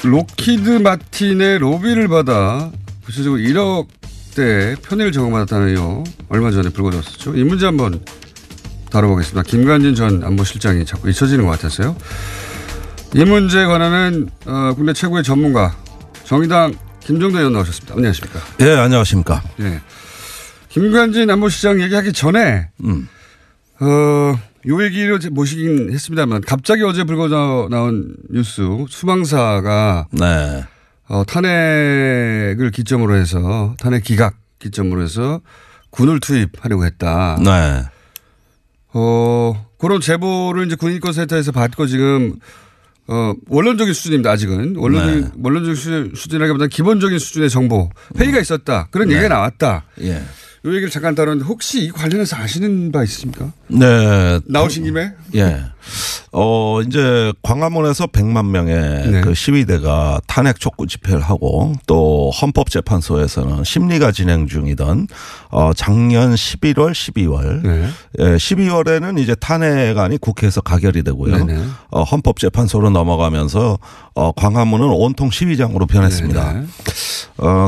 록히드 마틴의 로비를 받아 구체적으로 1억대 편의를 제공받았다는 의혹 얼마 전에 불거졌었죠. 이 문제 한번 다뤄보겠습니다. 김관진 전 안보실장이 자꾸 잊혀지는 것 같았어요. 이 문제에 관한은 국내 최고의 전문가 정의당 김종대 의원 나오셨습니다. 안녕하십니까? 예, 안녕하십니까? 예. 김관진 안보실장 얘기하기 전에 요 얘기를 모시긴 했습니다만 갑자기 어제 불거져 나온 뉴스 수방사가 네. 탄핵을 기점으로 해서 탄핵 기각 기점으로 해서 군을 투입하려고 했다. 네. 그런 제보를 이제 군인권센터에서 받고 지금 원론적인 수준입니다. 아직은 원론적인 수준이라기보다는 기본적인 수준의 정보 회의가 있었다. 그런 얘기가 나왔다. 예. 이 얘기를 잠깐 다뤘는데 혹시 이 관련해서 아시는 바 있으십니까? 네. 나오신 김에? 예. 이제 광화문에서 100만 명의 네. 그 시위대가 탄핵 촉구 집회를 하고 또 헌법재판소에서는 심리가 진행 중이던 작년 11월, 12월. 네. 12월에는 이제 탄핵안이 국회에서 가결이 되고요. 네네. 헌법재판소로 넘어가면서 광화문은 온통 시위장으로 변했습니다. 네네.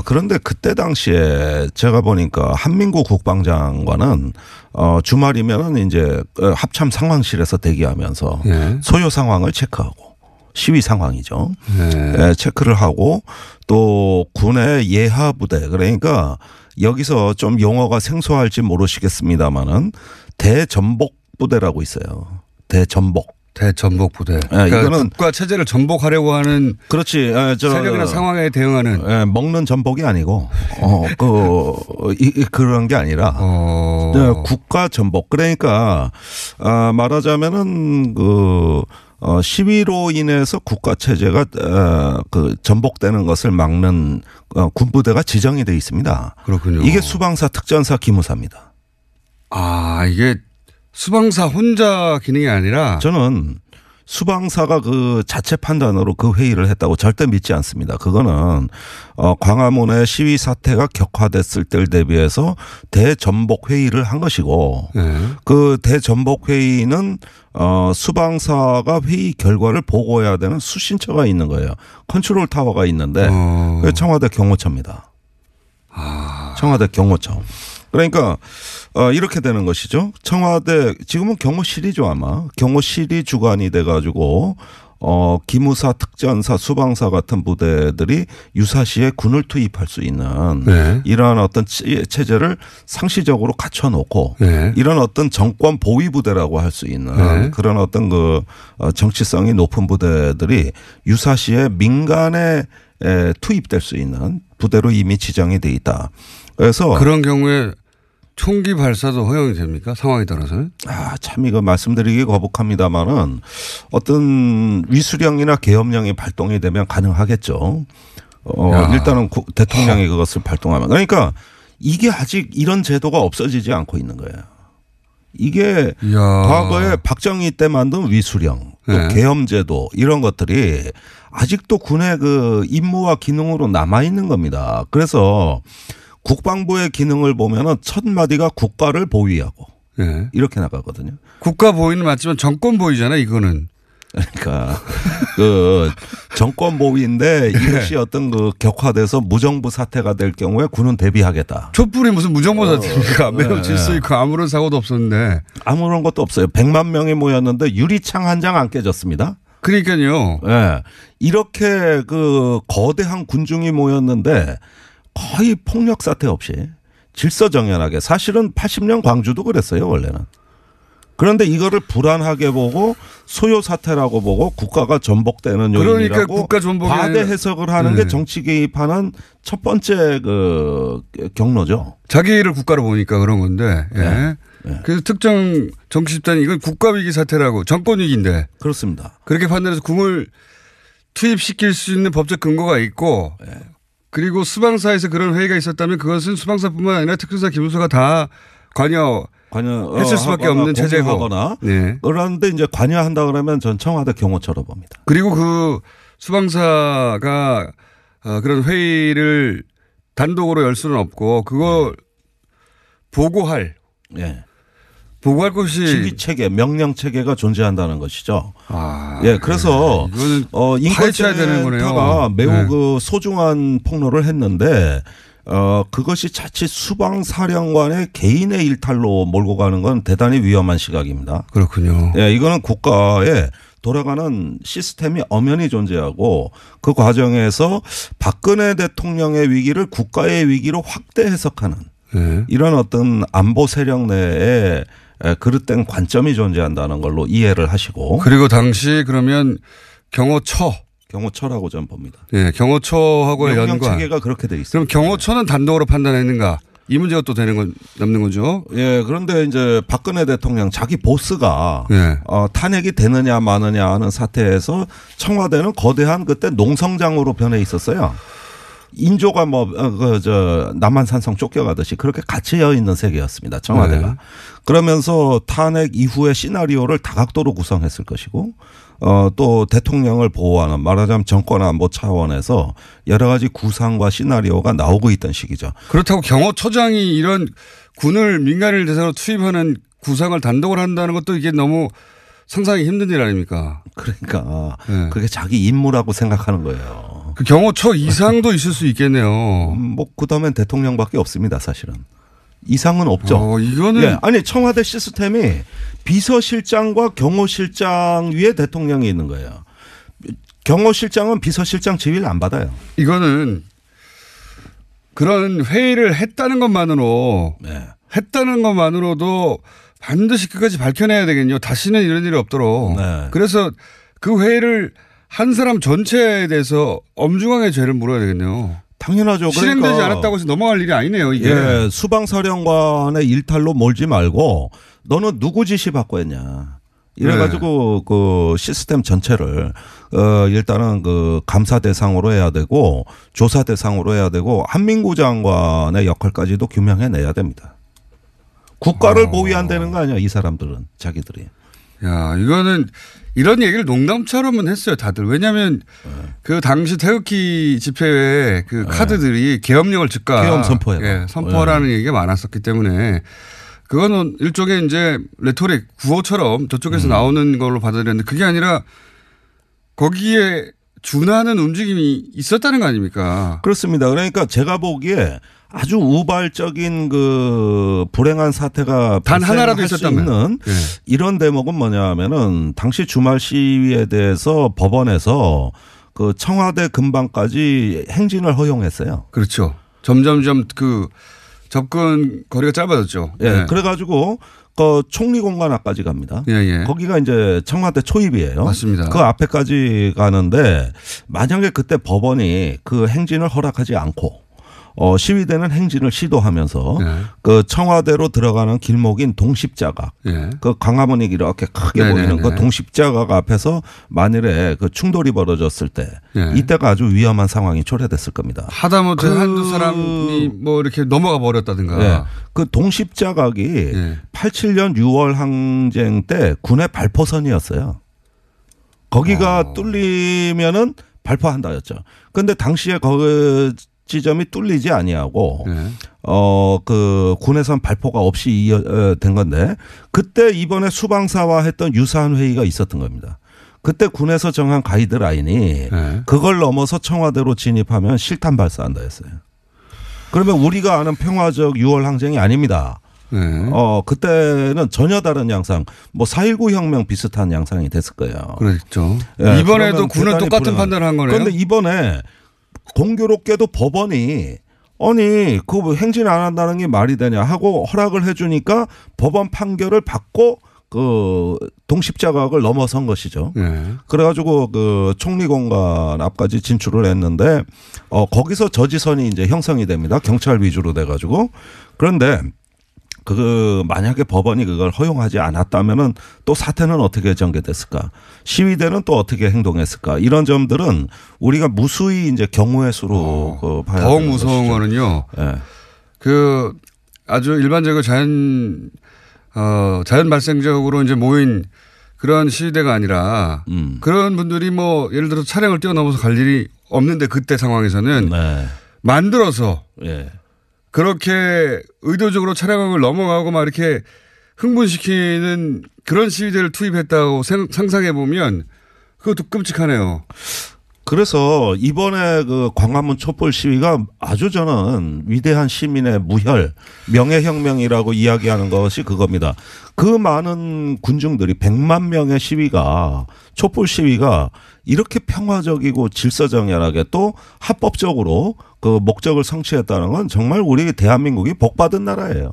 그런데 그때 당시에 제가 보니까 한민구 국방장관은 주말이면은 이제 합참 상황실에서 대기하면서 네. 소요 상황을 체크하고 시위 상황이죠. 네. 체크를 하고 또 군의 예하 부대 그러니까 여기서 좀 용어가 생소할지 모르시겠습니다만은 대전복 부대라고 있어요. 대전복. 대전복 부대. 그러니까 이거는 국가 체제를 전복하려고 하는 그렇지. 세력이나 상황에 대응하는 먹는 전복이 아니고 그런 게 아니라 국가 전복. 그러니까 말하자면은 시위로 인해서 국가 체제가 그 전복되는 것을 막는 군부대가 지정이 돼 있습니다. 그렇군요. 이게 수방사 특전사 기무사입니다. 이게 수방사 혼자 기능이 아니라 저는 수방사가 그 자체 판단으로 그 회의를 했다고 절대 믿지 않습니다. 그거는 광화문의 시위 사태가 격화됐을 때를 대비해서 대전복 회의를 한 것이고 네. 그 대전복 회의는 수방사가 회의 결과를 보고해야 되는 수신처가 있는 거예요. 컨트롤 타워가 있는데 청와대 경호처입니다. 청와대 경호처. 그러니까 이렇게 되는 것이죠. 청와대 지금은 경호실이죠 아마. 경호실이 주관이 돼가지고 기무사, 특전사, 수방사 같은 부대들이 유사시에 군을 투입할 수 있는 네. 이러한 어떤 체제를 상시적으로 갖춰놓고 네. 이런 어떤 정권 보위 부대라고 할 수 있는 네. 그런 어떤 그 정치성이 높은 부대들이 유사시에 민간에 투입될 수 있는 부대로 이미 지정이 돼 있다. 그래서 그런 경우에 총기 발사도 허용이 됩니까? 상황에 따라서는? 참 이거 말씀드리기 거북합니다만은 어떤 위수령이나 계엄령이 발동이 되면 가능하겠죠. 일단은 대통령이 그것을 발동하면. 그러니까 이게 아직 이런 제도가 없어지지 않고 있는 거예요. 이게 과거에 박정희 때 만든 위수령, 또 계엄제도 이런 것들이 아직도 군의 그 임무와 기능으로 남아있는 겁니다. 그래서 국방부의 기능을 보면은 첫 마디가 국가를 보위하고 네. 이렇게 나가거든요. 국가 보위는 맞지만 정권 보위잖아요, 이거는. 그러니까 그 정권 보위인데 이것이 어떤 그 격화돼서 무정부 사태가 될 경우에 군은 대비하겠다. 촛불이 무슨 무정부 사태입니까? 매우 질서 있고 아무런 사고도 없었는데. 아무런 것도 없어요. 100만 명이 모였는데 유리창 한 장 안 깨졌습니다. 그러니까요. 네. 이렇게 그 거대한 군중이 모였는데 거의 폭력 사태 없이 질서정연하게 사실은 80년 광주도 그랬어요 원래는. 그런데 이거를 불안하게 보고 소요 사태라고 보고 국가가 전복되는 요인이라고 그러니까 국가 전복이 과대 해석을 하는 게 정치 개입하는 첫 번째 그 경로죠. 자기를 국가로 보니까 그런 건데. 예. 네. 그래서 특정 정치 집단이 이건 국가 위기 사태라고 정권 위기인데. 그렇습니다. 그렇게 판단해서 군을 투입시킬 수 있는 법적 근거가 있고 그리고 수방사에서 그런 회의가 있었다면 그것은 수방사뿐만 아니라 특수사 기무사가 다 관여했을 수밖에 없는 체제고. 네. 그런데 이제 관여한다 그러면 전 청와대 경호처로 봅니다. 그리고 그 수방사가 그런 회의를 단독으로 열 수는 없고 그걸 보고할 보고할 것이 지휘 체계, 명령 체계가 존재한다는 것이죠. 아, 예, 그래서 파헤쳐야 되는 인권센터가 거네요. 매우 네. 그 소중한 폭로를 했는데 그것이 자칫 수방사령관의 개인의 일탈로 몰고 가는 건 대단히 위험한 시각입니다. 그렇군요. 예, 이거는 국가에 돌아가는 시스템이 엄연히 존재하고 그 과정에서 박근혜 대통령의 위기를 국가의 위기로 확대 해석하는 네. 이런 어떤 안보 세력 내에 그릇된 관점이 존재한다는 걸로 이해를 하시고 그리고 당시 그러면 경호처라고 저는 봅니다. 네, 경호처하고의 명령 연관. 체계가 그렇게 돼 있습니다. 그럼 경호처는 단독으로 판단했는가? 이 문제가 또 남는 거죠. 예, 그런데 이제 박근혜 대통령 자기 보스가 네. 탄핵이 되느냐 마느냐 하는 사태에서 청와대는 거대한 그때 농성장으로 변해 있었어요. 인조가 남한산성 쫓겨가듯이 그렇게 갇혀 있는 세계였습니다. 청와대가. 네. 그러면서 탄핵 이후의 시나리오를 다각도로 구성했을 것이고 또 대통령을 보호하는 말하자면 정권안보 차원에서 여러 가지 구상과 시나리오가 나오고 있던 시기죠. 그렇다고 경호처장이 이런 군을 민간을 대상으로 투입하는 구상을 단독으로 한다는 것도 이게 너무 상상이 힘든 일 아닙니까? 그러니까 네. 그게 자기 임무라고 생각하는 거예요. 그 경호처 이상도 있을 수 있겠네요. 그다음엔 대통령밖에 없습니다, 사실은. 이상은 없죠. 이거는 예, 아니 청와대 시스템이 비서실장과 경호실장 위에 대통령이 있는 거예요. 경호실장은 비서실장 지위를 안 받아요. 이거는 그런 회의를 했다는 것만으로도 반드시 끝까지 밝혀내야 되겠네요. 다시는 이런 일이 없도록. 네. 그래서 그 회의를 한 사람 전체에 대해서 엄중하게 죄를 물어야 되겠네요. 당연하죠. 실행되지 않았다고 해서 넘어갈 일이 아니네요. 이게. 예, 수방사령관의 일탈로 몰지 말고 너는 누구 지시 받고 했냐. 이래가지고 그 시스템 전체를 일단은 그 감사 대상으로 해야 되고 조사 대상으로 해야 되고 한민구 장관의 역할까지도 규명해내야 됩니다. 국가를 보위한다는 거 아니야 이 사람들은 자기들이. 야, 이거는 이런 얘기를 농담처럼은 했어요, 다들. 왜냐하면 그 당시 태극기 집회에 그 카드들이 계엄령을 계엄 선포해라. 예, 선포라는 얘기가 많았었기 때문에 그거는 일종의 이제 레토릭 구호처럼 저쪽에서 나오는 걸로 받아들였는데 그게 아니라 거기에 준하는 움직임이 있었다는 거 아닙니까? 그렇습니다. 그러니까 제가 보기에 아주 우발적인 그 불행한 사태가 단 하나라도 발생할 수 있었다면 있는 예. 이런 대목은 뭐냐면은 당시 주말 시위에 대해서 법원에서 그 청와대 근방까지 행진을 허용했어요. 그렇죠. 점점점 그 접근 거리가 짧아졌죠. 예. 예. 그래가지고 그 총리 공간 앞까지 갑니다. 예, 예. 거기가 이제 청와대 초입이에요. 맞습니다. 그 앞에까지 가는데 만약에 그때 법원이 그 행진을 허락하지 않고 시위대는 행진을 시도하면서 예. 그 청와대로 들어가는 길목인 동십자각 예. 그 광화문이 이렇게 크게 네네네. 보이는 그 동십자각 앞에서 만일에 그 충돌이 벌어졌을 때 예. 이때가 아주 위험한 상황이 초래됐을 겁니다. 하다못해 한두 사람이 뭐 이렇게 넘어가 버렸다든가. 예. 그 동십자각이 예. 87년 6월 항쟁 때 군의 발포선이었어요. 거기가 뚫리면은 발포한다였죠. 그런데 당시에 그 지점이 뚫리지 아니하고 예. 그 군에선 발포가 없이 된 건데 그때 이번에 수방사와 했던 유사한 회의가 있었던 겁니다. 그때 군에서 정한 가이드라인이 예. 그걸 넘어서 청와대로 진입하면 실탄 발사한다 했어요. 그러면 우리가 아는 평화적 6월 항쟁이 아닙니다. 예. 그때는 전혀 다른 양상, 뭐 4.19 혁명 비슷한 양상이 됐을 거예요. 그렇죠. 예, 이번에도 그러면 군은 대단히 똑같은 불행한. 판단을 한 거네요. 그런데 이번에 공교롭게도 법원이 아니 그 행진 안 한다는 게 말이 되냐 하고 허락을 해 주니까 법원 판결을 받고 그 동십자각을 넘어선 것이죠. 예. 그래가지고 그 총리 공간 앞까지 진출을 했는데 거기서 저지선이 이제 형성이 됩니다. 경찰 위주로 돼가지고 그런데 그 만약에 법원이 그걸 허용하지 않았다면은 또 사태는 어떻게 전개됐을까? 시위대는 또 어떻게 행동했을까? 이런 점들은 우리가 무수히 이제 경우의 수로 그 봐야 더욱 되는 무서운 것이죠. 거는요. 예. 그 아주 일반적으로 자연 발생적으로 이제 모인 그런 시위대가 아니라 그런 분들이 뭐 예를 들어서 차량을 뛰어넘어서 갈 일이 없는데 그때 상황에서는 네. 만들어서 예. 그렇게 의도적으로 차량을 넘어가고 막 이렇게 흥분시키는 그런 시위대를 투입했다고 상상해 보면 그것도 끔찍하네요. 그래서 이번에 그 광화문 촛불 시위가 아주 저는 위대한 시민의 무혈, 명예혁명이라고 이야기하는 것이 그겁니다. 그 많은 군중들이 100만 명의 시위가 촛불 시위가 이렇게 평화적이고 질서정연하게 또 합법적으로 그 목적을 성취했다는 건 정말 우리 대한민국이 복받은 나라예요.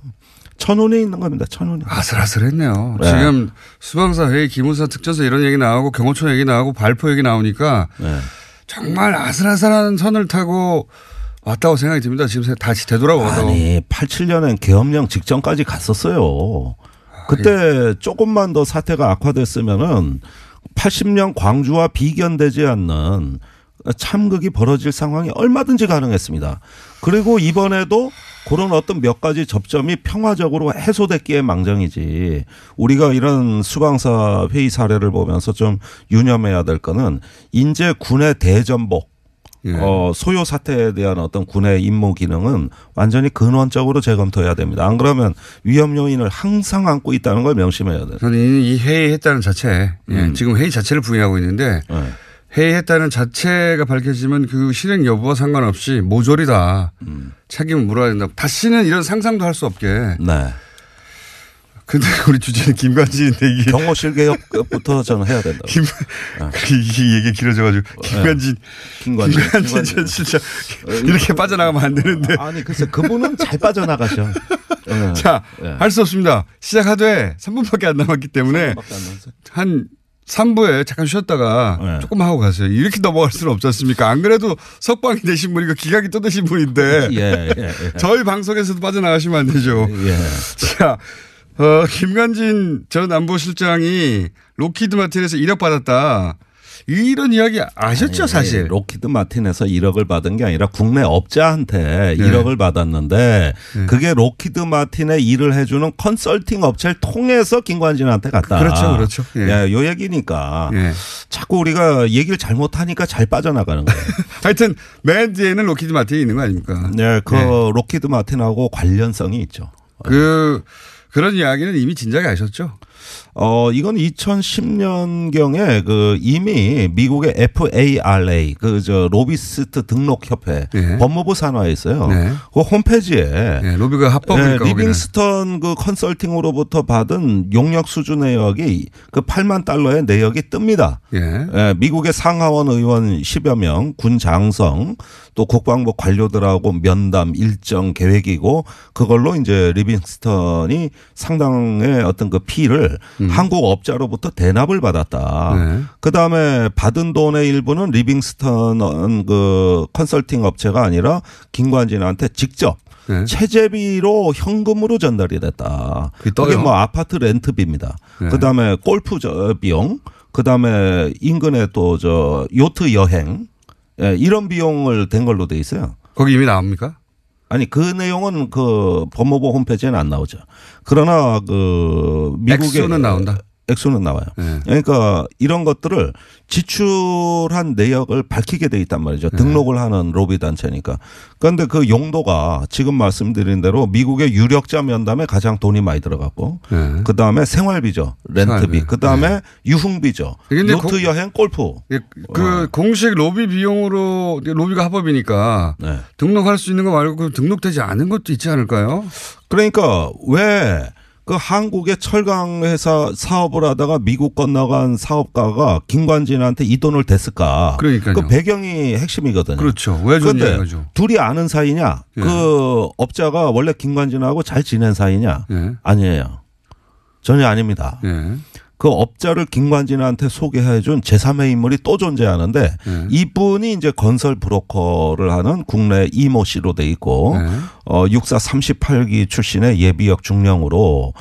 천운에 있는 겁니다. 천운에. 아슬아슬했네요. 네. 지금 수방사 회의, 기무사 특전사 이런 얘기 나오고 경호처 얘기 나오고 발포 얘기 나오니까 네. 정말 아슬아슬한 선을 타고 왔다고 생각이 듭니다. 지금 다시 되돌아보도. 아니 87년엔 계엄령 직전까지 갔었어요. 그때 조금만 더 사태가 악화됐으면은 80년 광주와 비견되지 않는 참극이 벌어질 상황이 얼마든지 가능했습니다. 그리고 이번에도 그런 어떤 몇 가지 접점이 평화적으로 해소됐기에 망정이지 우리가 이런 수방사 회의 사례를 보면서 좀 유념해야 될 거는 이제 군의 대전복 예. 소요 사태에 대한 어떤 군의 임무 기능은 완전히 근원적으로 재검토해야 됩니다. 안 그러면 위험 요인을 항상 안고 있다는 걸 명심해야 돼요. 저는 이 회의했다는 자체, 지금 회의 자체를 부인하고 있는데 네. 회의했다는 자체가 밝혀지면 그 실행 여부와 상관없이 모조리다. 책임을 물어야 된다. 다시는 이런 상상도 할 수 없게. 네. 근데 우리 주제는 김관진인데 이게. 경호실 개혁부터 저는 해야 된다. 이 얘기 길어져가지고 김관진 전 진짜 이렇게 빠져나가면 안 되는데. 아니 글쎄 그분은 잘 빠져나가셔. 자, 할 수 없습니다. 시작하되 3분밖에 안 남았기 때문에 한 3부에 잠깐 쉬었다가 조금 하고 가세요. 이렇게 넘어갈 수는 없지 않습니까? 안 그래도 석방이 되신 분이고 기각이 또 되신 분인데 저희 방송에서도 빠져나가시면 안 되죠. 자, 김관진 전 안보실장이 로키드 마틴에서 1억 받았다. 이런 이야기 아셨죠, 사실? 로키드 마틴에서 1억을 받은 게 아니라 국내 업자한테 1억을 받았는데 그게 로키드 마틴에 일을 해주는 컨설팅 업체를 통해서 김관진한테 갔다. 그렇죠. 요 얘기니까 자꾸 우리가 얘기를 잘못하니까 잘 빠져나가는 거예요. 하여튼 맨 뒤에는 로키드 마틴이 있는 거 아닙니까? 네, 로키드 마틴하고 관련성이 있죠. 그런 이야기는 이미 진작에 아셨죠? 이건 2010년경에 이미 미국의 FARA 로비스트 등록협회 법무부 산하에 있어요. 그 홈페이지에 로비가 합법이니까 리빙스턴 컨설팅으로부터 받은 용역 수주 내역이 그 8만 달러의 내역이 뜹니다. 미국의 상하원 의원 10여 명, 군 장성 또 국방부 관료들하고 면담 일정 계획이고 그걸로 이제 리빙스턴이 상당의 어떤 그 피를 한국 업자로부터 대납을 받았다. 그다음에 받은 돈의 일부는 리빙스턴 컨설팅 업체가 아니라 김관진한테 직접 체재비로 현금으로 전달이 됐다. 그게 뭐 아파트 렌트비입니다. 그다음에 골프 비용, 그다음에 인근에 또 요트 여행 이런 비용을 댄 걸로 돼 있어요. 거기 이미 나옵니까? 아니 그 내용은 그 법무부 홈페이지에는 안 나오죠. 그러나 미국의 액수는 나온다. 액수는 나와요. 그러니까 이런 것들을 지출한 내역을 밝히게 돼 있단 말이죠. 등록을 하는 로비 단체니까. 그런데 그 용도가 지금 말씀드린 대로 미국의 유력자 면담에 가장 돈이 많이 들어갔고 그다음에 생활비죠. 렌트비. 그다음에 유흥비죠. 요트 여행, 골프. 공식 로비 비용으로 로비가 합법이니까 등록할 수 있는 거 말고 등록되지 않은 것도 있지 않을까요? 그러니까 왜 그 한국의 철강 회사 사업을 하다가 미국 건너간 사업가가 김관진한테 이 돈을 댔을까? 그러니까요. 그 배경이 핵심이거든요. 그렇죠. 왜 그런데 줬냐? 둘이 아는 사이냐? 그 업자가 원래 김관진하고 잘 지낸 사이냐? 아니에요. 전혀 아닙니다. 그 업자를 김관진한테 소개해 준 제3의 인물이 또 존재하는데 이분이 이제 건설 브로커를 하는 국내 이모 씨로 돼 있고 육사 38기 출신의 예비역 중령으로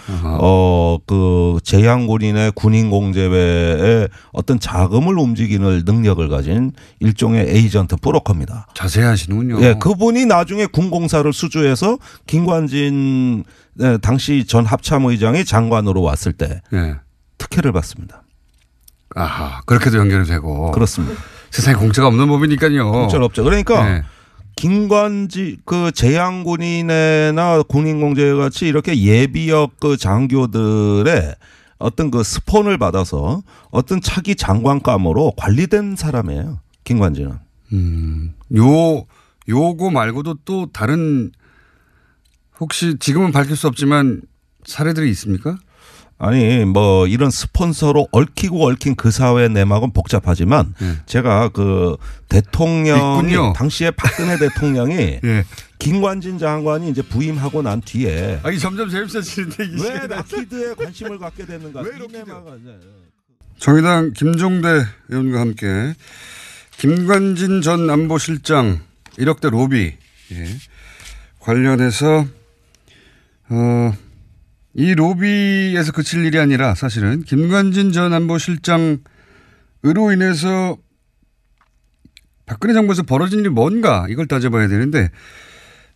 그 재향군인의 군인공제회에 어떤 자금을 움직이는 능력을 가진 일종의 에이전트 브로커입니다. 자세히 하시는군요. 예, 그분이 나중에 군공사를 수주해서 김관진 당시 전 합참의장이 장관으로 왔을 때 특혜를 받습니다. 아하, 그렇게도 연결이 되고. 그렇습니다. 세상에 공짜가 없는 법이니까요. 공짜 없죠. 그러니까 김관지 그 재향군인회나 군인공제회 같이 이렇게 예비역 그 장교들의 어떤 그 스폰을 받아서 어떤 차기 장관감으로 관리된 사람이에요. 김관진은. 요거 말고도 또 다른 혹시 지금은 밝힐 수 없지만 사례들이 있습니까? 아니 뭐 이런 스폰서로 얽힌 그 사회 내막은 복잡하지만 제가 그 대통령이 있군요. 당시에 박근혜 대통령이 예. 김관진 장관이 이제 부임하고 난 뒤에 아니 점점 재밌어지는데 왜 라키드에 관심을 갖게 됐는가? 왜 이 내막은 정의당 김종대 의원과 함께 김관진 전 안보실장 1억대 로비 관련해서 이 로비에서 그칠 일이 아니라 사실은 김관진 전 안보실장으로 인해서 박근혜 정부에서 벌어진 일이 뭔가 이걸 따져봐야 되는데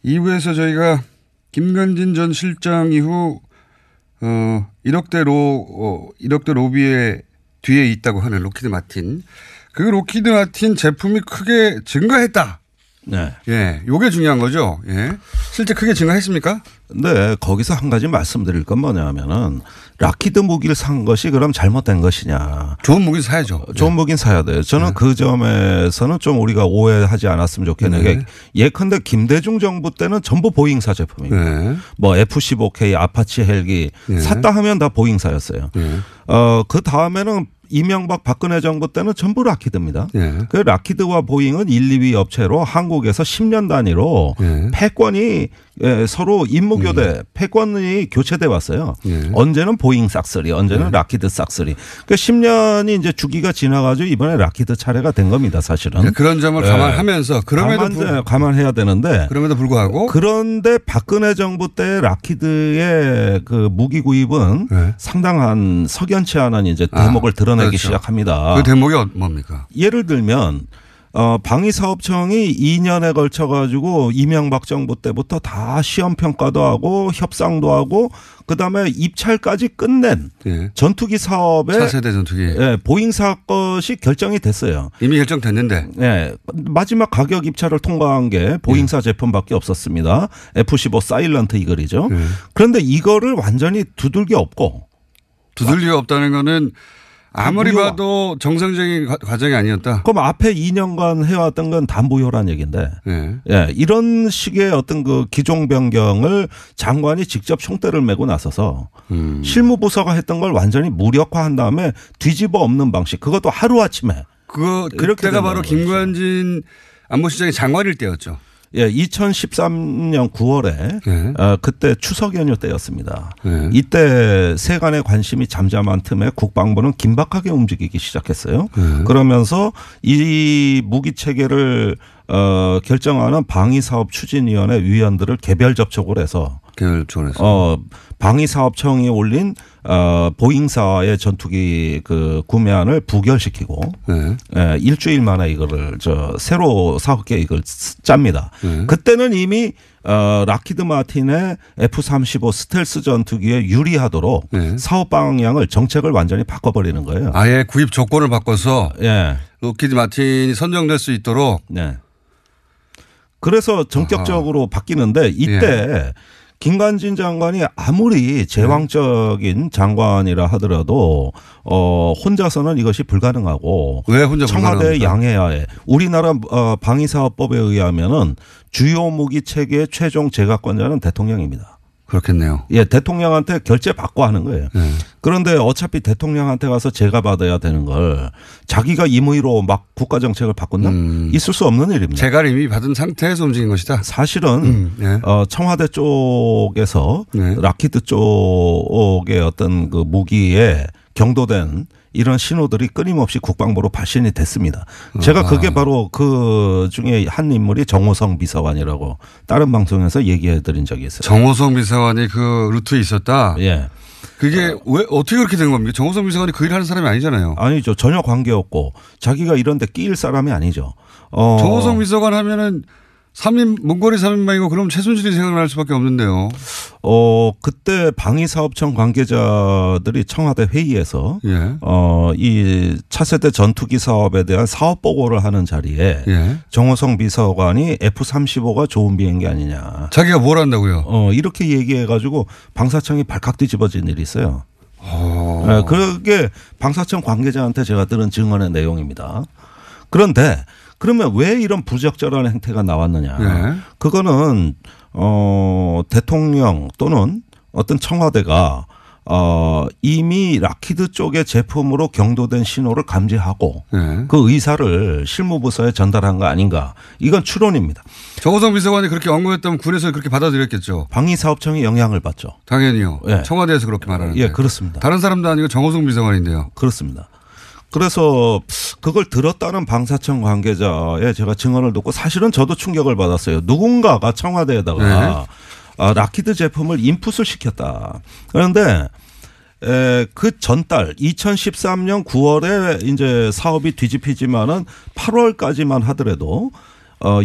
2부에서 저희가 김관진 전 실장 이후 1억대 로비의 뒤에 있다고 하는 로키드 마틴 그 로키드 마틴 제품이 크게 증가했다. 네. 예, 요게 중요한 거죠. 예. 실제 크게 증가했습니까? 네, 거기서 한 가지 말씀드릴 건 뭐냐면은 라키드 무기를 산 것이 그럼 잘못된 것이냐. 좋은 무기 사야죠. 좋은 무기는 사야 돼요. 저는 그 점에서는 좀 우리가 오해하지 않았으면 좋겠는 게 예컨대 김대중 정부 때는 전부 보잉사 제품입니다. 뭐 F-15K 아파치 헬기 샀다 하면 다 보잉사였어요. 그 다음에는 이명박 박근혜 정부 때는 전부 라키드입니다. 그 라키드와 보잉은 1, 2위 업체로 한국에서 10년 단위로 패권이 서로 임무교대 패권이 교체돼 왔어요. 언제는 보잉 싹쓸이 언제는 라키드 싹쓸이. 그 10년이 이제 주기가 지나가지고 이번에 라키드 차례가 된 겁니다. 사실은. 그런 점을 감안하면서 감안해야 되는데 그럼에도 불구하고 그런데 박근혜 정부 때 라키드의 그 무기 구입은 상당한 석연치 않은 이제 대목을 드러내기 그렇죠. 시작합니다. 그 대목이 뭡니까? 예를 들면 방위사업청이 2년에 걸쳐 가지고 이명박 정부 때부터 다 시험 평가도 하고 협상도 하고 그다음에 입찰까지 끝낸 전투기 사업에 차세대 전투기 보잉사 것이 결정이 됐어요. 이미 결정됐는데 마지막 가격 입찰을 통과한 게 보잉사 제품밖에 없었습니다. F-15 사일런트 이글이죠. 그런데 이거를 완전히 두들겨 없고 없다는 거는 아무리 봐도 정상적인 과정이 아니었다. 그럼 앞에 2년간 해왔던 건 다 무효란 얘기인데. 이런 식의 어떤 그 기종 변경을 장관이 직접 총대를 메고 나서서 실무부서가 했던 걸 완전히 무력화한 다음에 뒤집어 엎는 방식. 그것도 하루아침에. 그때가 바로 김관진 안보실장이 장관일 때였죠. 2013년 9월에 그때 추석 연휴 때였습니다. 이때 세간의 관심이 잠잠한 틈에 국방부는 긴박하게 움직이기 시작했어요. 그러면서 이 무기 체계를 결정하는 방위사업추진위원회 위원들을 개별 접촉을 해서 방위사업청이 올린 보잉사의 전투기 그 구매안을 부결시키고 일주일 만에 이거를 새로 사업 계획을 짭니다. 그때는 이미 락히드 마틴의 F-35 스텔스 전투기에 유리하도록 사업 방향을 정책을 완전히 바꿔버리는 거예요. 아예 구입 조건을 바꿔서 락히드 마틴이 선정될 수 있도록. 그래서 전격적으로 바뀌는데 이때 김관진 장관이 아무리 제왕적인 장관이라 하더라도 혼자서는 이것이 불가능하고 왜 혼자 청와대에 양해해야 해. 우리나라 방위사업법에 의하면은 주요 무기 체계의 최종 제각권자는 대통령입니다. 그렇겠네요. 대통령한테 결재 받고 하는 거예요. 그런데 어차피 대통령한테 가서 제가 받아야 되는 걸 자기가 임의로 막 국가 정책을 바꾼다? 있을 수 없는 일입니다. 제가 이미 받은 상태에서 움직인 것이다. 사실은 청와대 쪽에서 락히드 쪽의 어떤 그 무기에 경도된 이런 신호들이 끊임없이 국방부로 발신이 됐습니다. 제가 그게 바로 그 중에 한 인물이 정호성 비서관이라고 다른 방송에서 얘기해 드린 적이 있어요. 정호성 비서관이 그 루트에 있었다? 그게 왜 어떻게 그렇게 된 겁니까? 정호성 비서관이 그 일을 하는 사람이 아니잖아요. 아니죠. 전혀 관계없고 자기가 이런 데 끼일 사람이 아니죠. 정호성 비서관 하면은 문고리 3인방이고 그럼 최순실이 생각날 수밖에 없는데요. 그때 방위사업청 관계자들이 청와대 회의에서 예. 이 차세대 전투기 사업에 대한 사업 보고를 하는 자리에 예. 정호성 비서관이 F-35가 좋은 비행기 아니냐. 자기가 뭘 한다고요? 이렇게 얘기해 가지고 방사청이 발칵 뒤집어진 일이 있어요. 네, 그게 방사청 관계자한테 제가 들은 증언의 내용입니다. 그런데 그러면 왜 이런 부적절한 행태가 나왔느냐. 네. 그거는 대통령 또는 어떤 청와대가 이미 락히드 쪽의 제품으로 경도된 신호를 감지하고 네. 그 의사를 실무부서에 전달한 거 아닌가. 이건 추론입니다. 정호성 비서관이 그렇게 언급했다면 군에서 그렇게 받아들였겠죠. 방위사업청이 영향을 받죠. 당연히요. 예. 청와대에서 그렇게 말하는데. 예, 그렇습니다. 다른 사람도 아니고 정호성 비서관인데요. 그렇습니다. 그래서 그걸 들었다는 방사청 관계자의 제가 증언을 듣고 사실은 저도 충격을 받았어요. 누군가가 청와대에다가 락히드 제품을 인풋을 시켰다. 그런데 그 전달 2013년 9월에 이제 사업이 뒤집히지만은 8월까지만 하더라도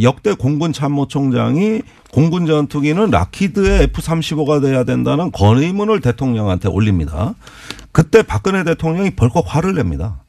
역대 공군 참모총장이 공군 전투기는 락히드의 F-35가 돼야 된다는 건의문을 대통령한테 올립니다. 그때 박근혜 대통령이 벌컥 화를 냅니다.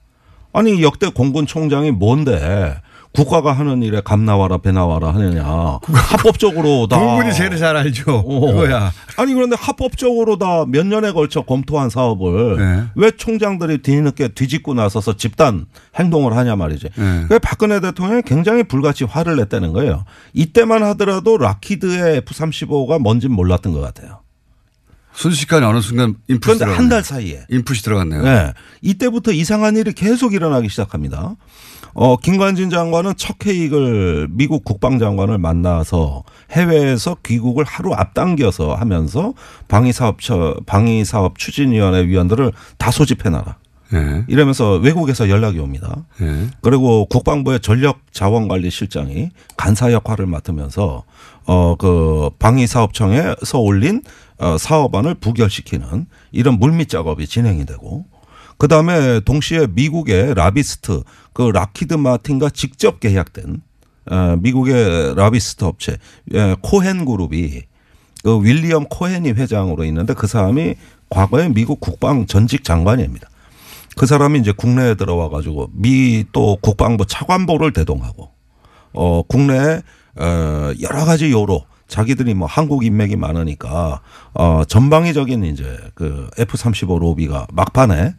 아니 역대 공군 총장이 뭔데 국가가 하는 일에 감 나와라 배 나와라 하느냐. 합법적으로 다. 공군이 제일 잘 알죠. 그거야. 아니 그런데 합법적으로 다 몇 년에 걸쳐 검토한 사업을 네. 왜 총장들이 뒤늦게 뒤집고 나서서 집단 행동을 하냐 말이지. 네. 그래서 박근혜 대통령이 굉장히 불같이 화를 냈다는 거예요. 이때만 하더라도 락히드의 F-35가 뭔진 몰랐던 것 같아요. 순식간에 어느 순간 인풋이 그런데 한 달 사이에. 인풋이 들어갔네요. 네. 이때부터 이상한 일이 계속 일어나기 시작합니다. 김관진 장관은 첫 케이크를 미국 국방장관을 만나서 해외에서 귀국을 하루 앞당겨서 하면서 방위사업 추진위원회 위원들을 다 소집해놔라. 네. 이러면서 외국에서 연락이 옵니다. 네. 그리고 국방부의 전력자원관리실장이 간사 역할을 맡으면서 그 방위사업청에서 올린 사업안을 부결시키는 이런 물밑 작업이 진행이 되고 그다음에 동시에 미국의 라비스트 그 락히드 마틴과 직접 계약된 미국의 라비스트 업체 코헨 그룹이 그 윌리엄 코헨이 회장으로 있는데 그 사람이 과거에 미국 국방 전직 장관입니다. 그 사람이 이제 국내에 들어와 가지고 미 또 국방부 차관보를 대동하고 국내에 여러 가지 요로 자기들이 뭐 한국 인맥이 많으니까 전방위적인 이제 그 F-35 로비가 막판에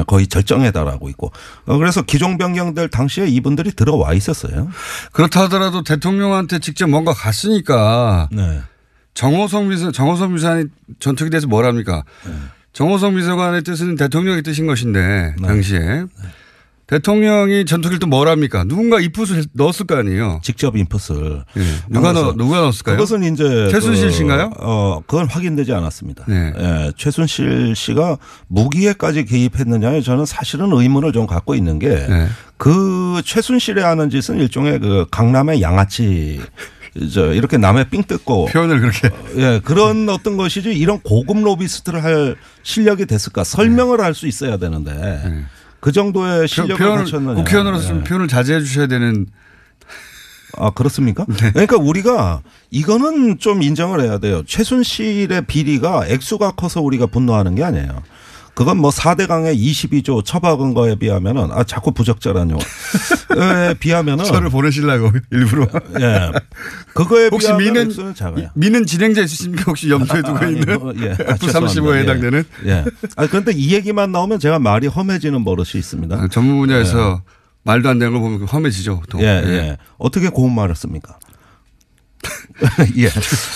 거의 절정에 달하고 있고 그래서 기종 변경될 당시에 이분들이 들어와 있었어요. 그렇다 하더라도 대통령한테 직접 뭔가 갔으니까 네. 정호성 비서관이 전투기에 대해서 뭘 합니까? 네. 정호성 비서관의 뜻은 대통령의 뜻인 것인데 네. 당시에 네. 대통령이 전투기를 또 뭘 합니까? 누군가 인풋을 넣었을 거 아니에요. 직접 인풋을. 네. 누가 넣었을까요? 그것은 이제 최순실 씨인가요? 그건 확인되지 않았습니다. 네. 예, 최순실 씨가 무기에까지 개입했느냐에 저는 사실은 의문을 좀 갖고 있는 게 그 최순실이 하는 짓은 일종의 그 강남의 양아치 이렇게 남의 삥 뜯고 표현을 그렇게 그런 어떤 것이지 이런 고급 로비스트를 할 실력이 됐을까 설명을 할 수 있어야 되는데 그 정도의 실력을 갖췄느냐. 국회의원으로서 좀 표현을 자제해 주셔야 되는. 아 그렇습니까? 네. 그러니까 우리가 이거는 좀 인정을 해야 돼요. 최순실의 비리가 액수가 커서 우리가 분노하는 게 아니에요. 그건 뭐 4대강의 22조 처박은 거에 비하면은 자꾸 부적절한 용어에 비하면은 저를 보내시려고 일부러. 예. 그거에 혹시 비하면 액수는 작아요. 미는 진행자 있으십니까? 혹시 염두에 두고 있는 F-35에 해당되는? 예. 그런데 이 얘기만 나오면 제가 말이 험해지는 버릇이 있습니다. 전문 분야에서 말도 안 되는 걸 보면 험해지죠. 보통. 예. 어떻게 고운 말을 씁니까? 예.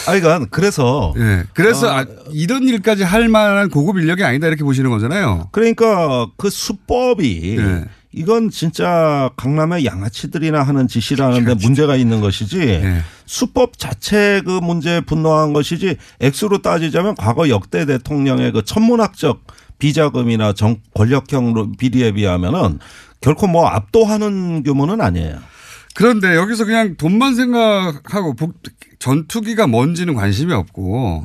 그러니까 그래서 이런 일까지 할 만한 고급 인력이 아니다 이렇게 보시는 거잖아요. 그러니까 그 수법이 이건 진짜 강남의 양아치들이나 하는 짓이라는데 문제가 있는 것이지 수법 자체 그 문제에 분노한 것이지 액수로 따지자면 과거 역대 대통령의 그 천문학적 비자금이나 권력형 비리에 비하면은 결코 뭐 압도하는 규모는 아니에요. 그런데 여기서 그냥 돈만 생각하고 전투기가 뭔지는 관심이 없고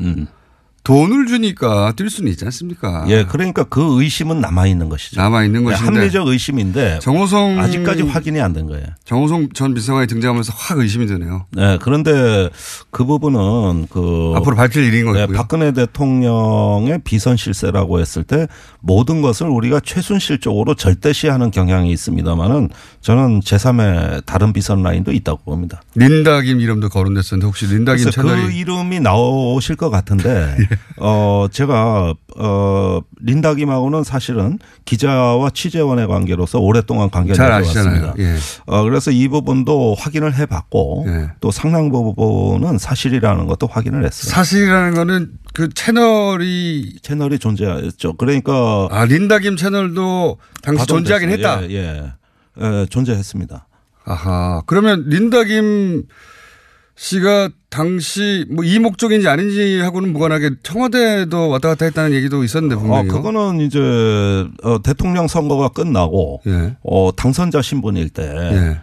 돈을 주니까 뛸 수는 있지 않습니까? 예, 그러니까 그 의심은 남아 있는 것이죠. 남아 있는 것인데 합리적 의심인데 정호성 아직까지 확인이 안 된 거예요. 정호성 전 비서관이 등장하면서 확 의심이 드네요. 네, 그런데 그 부분은 앞으로 밝힐 일인 거고요. 네, 박근혜 대통령의 비선 실세라고 했을 때 모든 것을 우리가 최순실적으로 절대시하는 경향이 있습니다만은 저는 제3의 다른 비선 라인도 있다고 봅니다. 린다김 이름도 거론됐었는데 혹시 린다김 채널이 그 이름이 나오실 것 같은데 제가 린다김하고는 사실은 기자와 취재원의 관계로서 오랫동안 관계를 잘 가져왔습니다. 아시잖아요. 예. 그래서 이 부분도 확인을 해봤고 예. 또 상당 부분은 사실이라는 것도 확인을 했어요. 사실이라는 거는 그 채널이 존재했죠. 그러니까 린다김 채널도 당시 존재하긴 했다. 예, 존재했습니다. 아하. 그러면 린다김 씨가 당시 뭐 이 목적인지 아닌지 하고는 무관하게 청와대도 왔다 갔다 했다는 얘기도 있었는데 분명히요. 그거는 이제 대통령 선거가 끝나고 예. 당선자 신분일 때 예.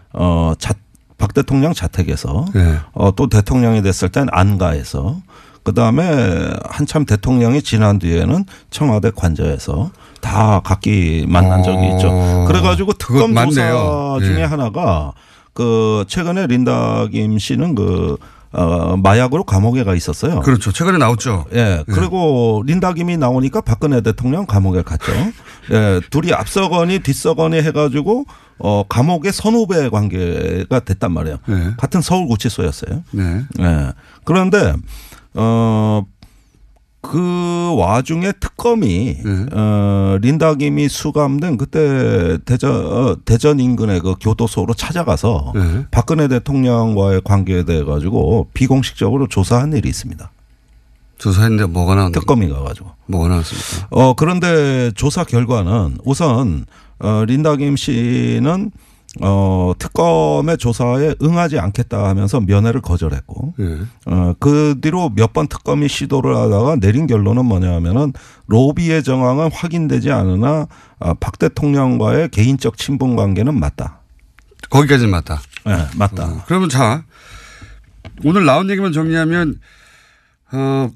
박 대통령 자택에서 예. 또 대통령이 됐을 땐 안가에서 그다음에 한참 대통령이 지난 뒤에는 청와대 관저에서 다 각기 만난 적이 있죠. 그래가지고 특검 조사 예. 중에 하나가 최근에 린다김 씨는 마약으로 감옥에 가 있었어요. 그렇죠. 최근에 나왔죠. 예. 그리고 린다김이 나오니까 박근혜 대통령 감옥에 갔죠. 예. 둘이 앞서거니 뒤서거니 해가지고 감옥의 선후배 관계가 됐단 말이에요. 네. 같은 서울구치소였어요. 네. 예. 그런데 그 와중에 특검이 린다김이 수감된 그때 대전 인근의 그 교도소로 찾아가서 박근혜 대통령과의 관계에 대해 가지고 비공식적으로 조사한 일이 있습니다. 조사했는데 뭐가 나왔나요? 특검이 가가지고. 뭐가 나왔습니까? 그런데 조사 결과는 우선 린다김 씨는 특검의 조사에 응하지 않겠다 하면서 면회를 거절했고, 그 뒤로 몇 번 특검이 시도를 하다가 내린 결론은 뭐냐 하면은 로비의 정황은 확인되지 않으나 박 대통령과의 개인적 친분 관계는 맞다. 거기까지는 맞다. 네, 맞다. 그러면 자, 오늘 나온 얘기만 정리하면,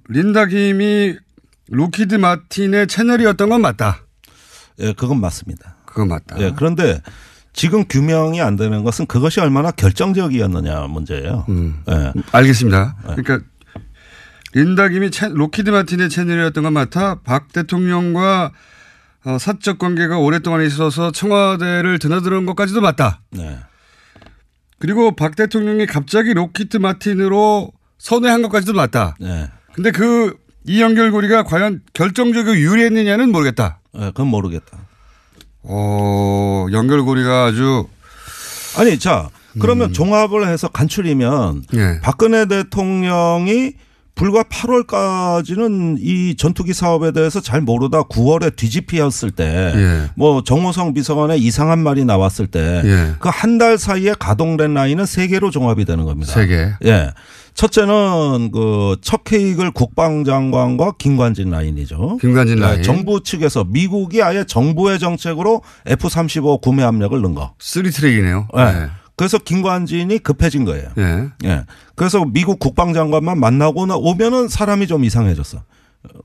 린다김이 로키드 마틴의 채널이었던 건 맞다. 예, 그건 맞습니다. 그건 맞다. 예, 그런데 지금 규명이 안 되는 것은 그것이 얼마나 결정적이었느냐 문제예요. 예. 알겠습니다. 그러니까 린다김이 로키드 마틴의 채널이었던 건 맞다. 박 대통령과 사적 관계가 오랫동안 있어서 청와대를 드나드는 것까지도 맞다. 네. 그리고 박 대통령이 갑자기 로키드 마틴으로 선회한 것까지도 맞다. 네. 근데 이 연결고리가 과연 결정적이고 유리했느냐는 모르겠다. 네, 그건 모르겠다. 연결고리가 아주. 아니, 자, 그러면 종합을 해서 간추리면 예. 박근혜 대통령이 불과 8월까지는 이 전투기 사업에 대해서 잘 모르다 9월에 뒤집히었을 때 예. 뭐 정호성 비서관의 이상한 말이 나왔을 때 그 한 달 사이에 가동된 라인은 3개로 종합이 되는 겁니다. 3개. 예. 첫째는 첫 케이크를 국방장관과 김관진 라인이죠. 김관진 라인. 정부 측에서 미국이 아예 정부의 정책으로 F-35 구매 압력을 넣은 거. 3트랙이네요. 네. 네. 그래서 김관진이 급해진 거예요. 네. 예. 그래서 미국 국방장관만 만나고 오면은 사람이 좀 이상해졌어.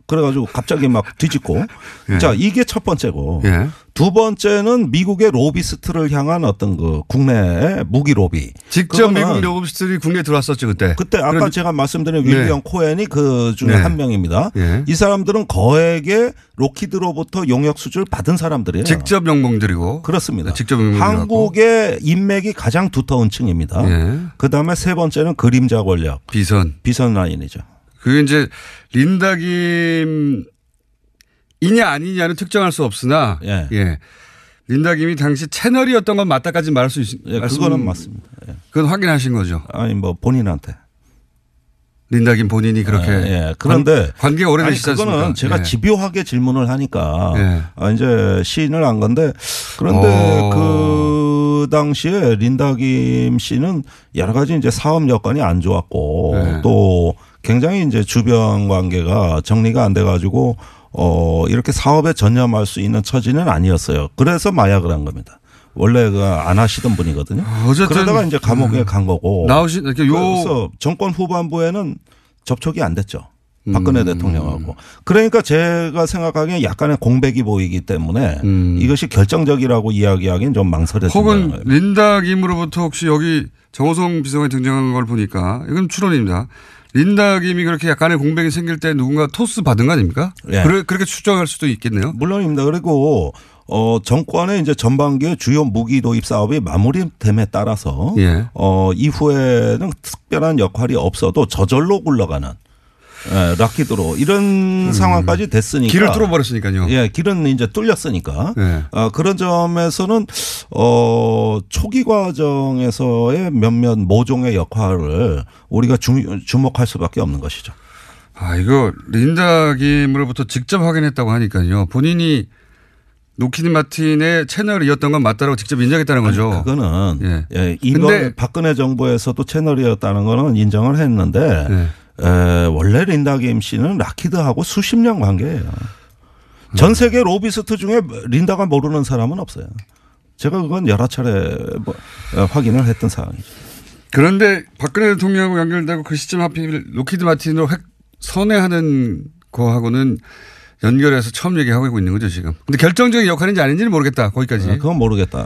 그래가지고 갑자기 막 뒤집고. 예. 자, 이게 첫 번째고. 예. 두 번째는 미국의 로비스트를 향한 어떤 국내의 무기 로비. 직접 미국 로비스트들이 국내에 들어왔었죠, 그때. 그때 아까 제가 말씀드린 윌리엄 코엔이 그 중에 한 명입니다. 이 사람들은 거액의 로키드로부터 용역 수주를 받은 사사람들이에요. 직접 용봉들이고. 그렇습니다. 직접 용봉. 한국의 인맥이 가장 두터운 층입니다. 그다음에 세 번째는 그림자 권력. 비선 라인이죠. 그게 이제 린다김이냐 아니냐는 특정할 수 없으나 예. 린다김이 당시 채널이었던 건 맞다까지 말할 수 있습니다. 예, 그거는 맞습니다. 예. 그건 확인하신 거죠. 아니 뭐 본인한테. 린다김 본인이 그렇게. 예. 그런데 관계가 오래되시지 않습니까? 그거는 제가 예. 집요하게 질문을 하니까 이제 시인을 한 건데 그런데 그 당시에 린다김 씨는 여러 가지 이제 사업 여건이 안 좋았고 또 굉장히 이제 주변 관계가 정리가 안 돼 가지고 이렇게 사업에 전념할 수 있는 처지는 아니었어요. 그래서 마약을 한 겁니다. 원래 안 하시던 분이거든요. 그러다가 이제 감옥에 간 거고. 그래서 정권 후반부에는 접촉이 안 됐죠. 박근혜 대통령하고. 그러니까 제가 생각하기에 약간의 공백이 보이기 때문에 이것이 결정적이라고 이야기하기는 좀 망설여집니다. 혹은 린다 김으로부터 혹시 여기 정호성 비서관이 등장한 걸 보니까 이건 추론입니다. 린다 김이 그렇게 약간의 공백이 생길 때 누군가 토스 받은 거 아닙니까? 예. 그렇게 추정할 수도 있겠네요. 물론입니다. 그리고 정권의 이제 전반기의 주요 무기 도입 사업이 마무리됨에 따라서 예. 이후에는 특별한 역할이 없어도 저절로 굴러가는 락히드로 이런 상황까지 됐으니까 길을 뚫어버렸으니까요. 예, 길은 이제 뚫렸으니까 예. 그런 점에서는 초기 과정에서의 몇몇 모종의 역할을 우리가 주목할 수밖에 없는 것이죠. 이거 린다 김으로부터 직접 확인했다고 하니까요. 본인이 로키드 마틴의 채널이었던 건 맞다라고 직접 인정했다는 거죠. 그거는 이번 박근혜 정부에서도 채널이었다는 거는 인정을 했는데 원래 린다 김 씨는 락히드하고 수십 년 관계예요. 전 세계 로비스트 중에 린다가 모르는 사람은 없어요. 제가 그건 여러 차례 확인을 했던 사항이죠. 그런데 박근혜 대통령하고 연결되고 그 시점 하필 로키드 마틴으로 선회하는 거하고는 연결해서 처음 얘기하고 있는 거죠, 지금. 근데 결정적인 역할인지 아닌지는 모르겠다, 거기까지. 그건 모르겠다.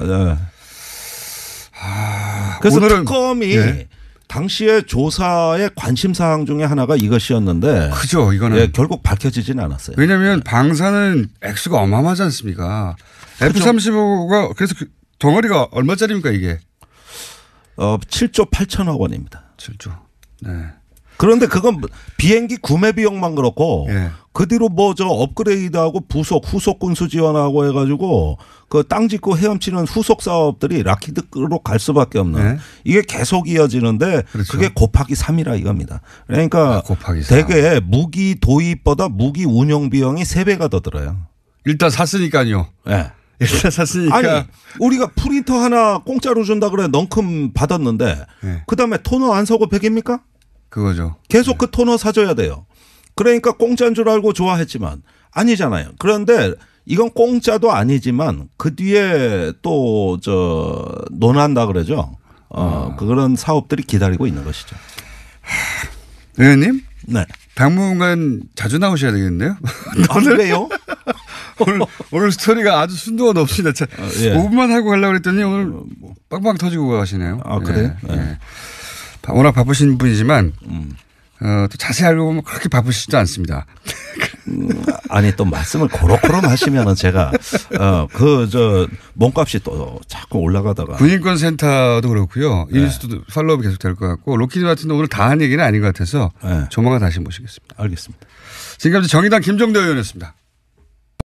그래서 오늘은 특검이 당시의 조사의 관심사항 중에 하나가 이것이었는데. 그죠, 이거는. 결국 밝혀지진 않았어요. 왜냐하면 방사는 액수가 어마어마하지 않습니까? F-35가 그래서 덩어리가 얼마짜리입니까, 이게? 7조 8천억 원입니다. 7조. 네. 그런데 그건 비행기 구매 비용만 그렇고 그 뒤로 업그레이드하고 후속 군수 지원하고 해가지고 그 땅 짓고 헤엄치는 후속 사업들이 락히드로 갈 수밖에 없는 이게 계속 이어지는데 그렇죠. 그게 곱하기 3이라 이겁니다. 그러니까 곱하기 3. 대개 무기 도입보다 무기 운용 비용이 3배가 더 들어요. 일단 샀으니까요. 네. 일단 샀으니까. 아니 우리가 프린터 하나 공짜로 준다 그래 넝큼 받았는데 그다음에 토너 안 사고 100입니까? 그거죠. 계속 그 토너 사줘야 돼요. 그러니까 공짜인 줄 알고 좋아했지만 아니잖아요. 그런데 이건 공짜도 아니지만 그 뒤에 또 논한다 그러죠. 그런 사업들이 기다리고 있는 것이죠. 의원님? 네. 당분간 자주 나오셔야 되겠는데요? 왜요? 오늘 스토리가 아주 순도가 높습니다. 5분만 하고 가려고 그랬더니 오늘 빵빵 터지고 가시네요. 그래요? 워낙 바쁘신 분이지만 또 자세히 알고 보면 그렇게 바쁘시지도 않습니다. 아니 또 말씀을 고렇고름 하시면은 제가 몸값이 또 자꾸 올라가다가 군인권센터도 그렇고요. 이니스도 팔로업이 계속 될 것 같고 로키드 마틴도 오늘 다 한 얘기는 아닌 것 같아서 조만간 다시 모시겠습니다. 알겠습니다. 지금까지 정의당 김종대 의원이었습니다.